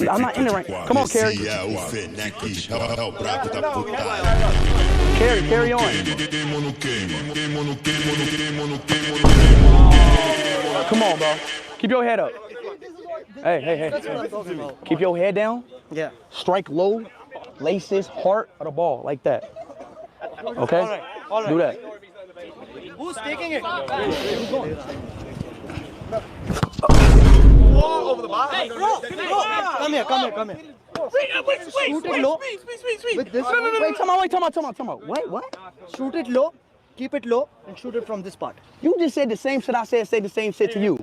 I'm not in the ring. Come on, Carry. Carry on. Come on, bro. Keep your head up. Hey. Keep your head down. Yeah. Strike low. Laces, heart of the ball, like that. Okay? All right. Do that. Who's taking it? Who's going? Over the bar. Hey, bro. Come here. Shoot it low. With this. Wait, come on. Wait, what? Shoot it low. Keep it low and shoot it from this part. You just said the same shit I said. Say the same shit to you.